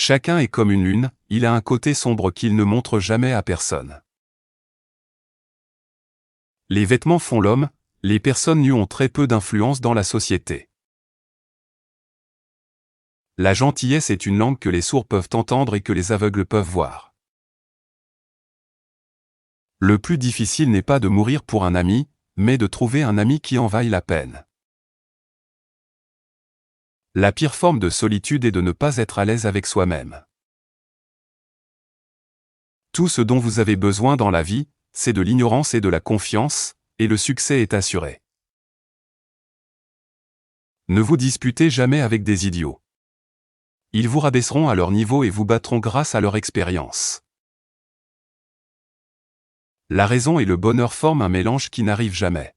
Chacun est comme une lune, il a un côté sombre qu'il ne montre jamais à personne. Les vêtements font l'homme, les personnes nues ont très peu d'influence dans la société. La gentillesse est une langue que les sourds peuvent entendre et que les aveugles peuvent voir. Le plus difficile n'est pas de mourir pour un ami, mais de trouver un ami qui en vaille la peine. La pire forme de solitude est de ne pas être à l'aise avec soi-même. Tout ce dont vous avez besoin dans la vie, c'est de l'ignorance et de la confiance, et le succès est assuré. Ne vous disputez jamais avec des idiots. Ils vous rabaisseront à leur niveau et vous battront grâce à leur expérience. La raison et le bonheur forment un mélange qui n'arrive jamais.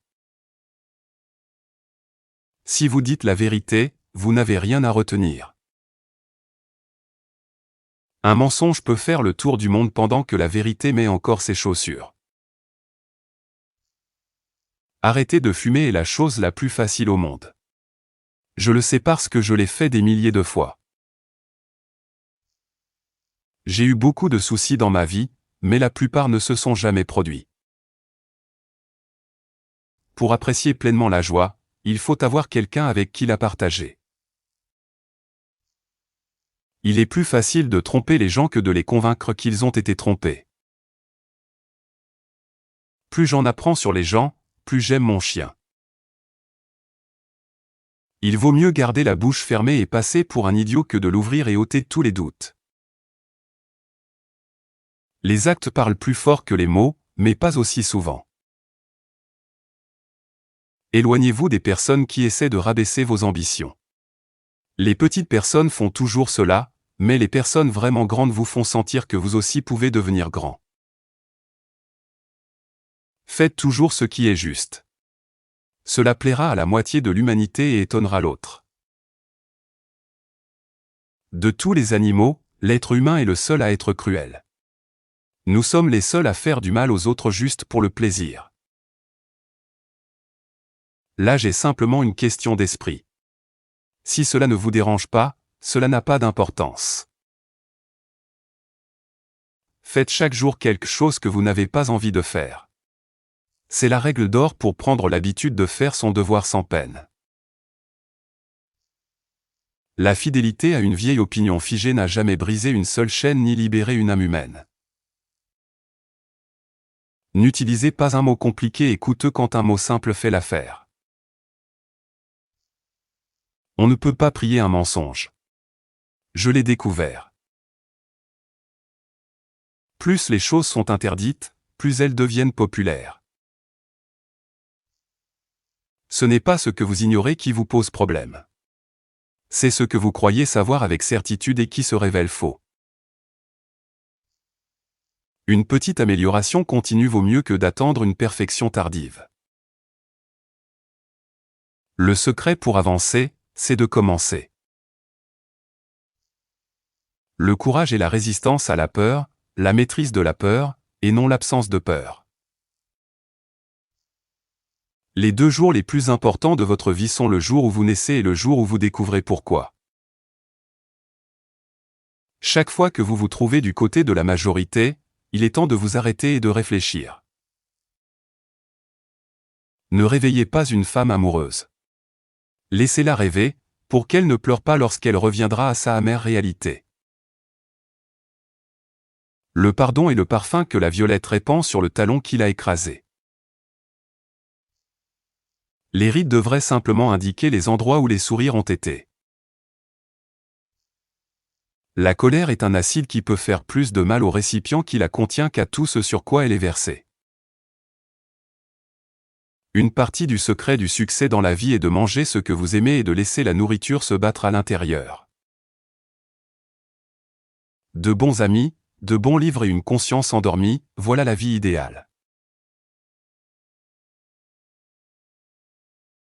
Si vous dites la vérité, vous n'avez rien à retenir. Un mensonge peut faire le tour du monde pendant que la vérité met encore ses chaussures. Arrêter de fumer est la chose la plus facile au monde. Je le sais parce que je l'ai fait des milliers de fois. J'ai eu beaucoup de soucis dans ma vie, mais la plupart ne se sont jamais produits. Pour apprécier pleinement la joie, il faut avoir quelqu'un avec qui la partager. Il est plus facile de tromper les gens que de les convaincre qu'ils ont été trompés. Plus j'en apprends sur les gens, plus j'aime mon chien. Il vaut mieux garder la bouche fermée et passer pour un idiot que de l'ouvrir et ôter tous les doutes. Les actes parlent plus fort que les mots, mais pas aussi souvent. Éloignez-vous des personnes qui essaient de rabaisser vos ambitions. Les petites personnes font toujours cela, mais les personnes vraiment grandes vous font sentir que vous aussi pouvez devenir grand. Faites toujours ce qui est juste. Cela plaira à la moitié de l'humanité et étonnera l'autre. De tous les animaux, l'être humain est le seul à être cruel. Nous sommes les seuls à faire du mal aux autres juste pour le plaisir. L'âge est simplement une question d'esprit. Si cela ne vous dérange pas, cela n'a pas d'importance. Faites chaque jour quelque chose que vous n'avez pas envie de faire. C'est la règle d'or pour prendre l'habitude de faire son devoir sans peine. La fidélité à une vieille opinion figée n'a jamais brisé une seule chaîne ni libéré une âme humaine. N'utilisez pas un mot compliqué et coûteux quand un mot simple fait l'affaire. On ne peut pas prier un mensonge. Je l'ai découvert. Plus les choses sont interdites, plus elles deviennent populaires. Ce n'est pas ce que vous ignorez qui vous pose problème. C'est ce que vous croyez savoir avec certitude et qui se révèle faux. Une petite amélioration continue vaut mieux que d'attendre une perfection tardive. Le secret pour avancer, c'est de commencer. Le courage est la résistance à la peur, la maîtrise de la peur, et non l'absence de peur. Les 2 jours les plus importants de votre vie sont le jour où vous naissez et le jour où vous découvrez pourquoi. Chaque fois que vous vous trouvez du côté de la majorité, il est temps de vous arrêter et de réfléchir. Ne réveillez pas une femme amoureuse. Laissez-la rêver, pour qu'elle ne pleure pas lorsqu'elle reviendra à sa amère réalité. Le pardon est le parfum que la violette répand sur le talon qui l'a écrasé. Les rides devraient simplement indiquer les endroits où les sourires ont été. La colère est un acide qui peut faire plus de mal au récipient qui la contient qu'à tout ce sur quoi elle est versée. Une partie du secret du succès dans la vie est de manger ce que vous aimez et de laisser la nourriture se battre à l'intérieur. De bons amis, de bons livres et une conscience endormie, voilà la vie idéale.